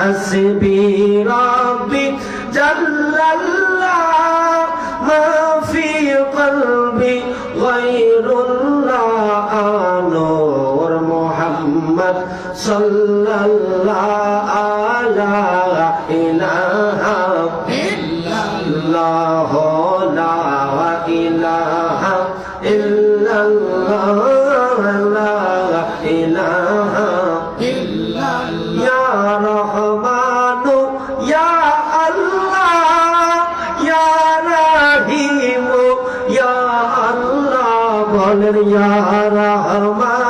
হাসবি রাব্বি জাল্লাল্লাহ মা ফি কলবি গায়রুল্লাহ নূর মুহাম্মদ সাল্লাল্লাহু লা ইলাহা ইল্লাল্লাহ লা ইলাহা ইল্লাল্লাহ লা ইলাহা ইল্লাল্লাহ ইয়া রহমানু ইয়া আল্লাহ ইয়া রহিমু ইয়া আল্লাহ বলেন ইয়া রহমান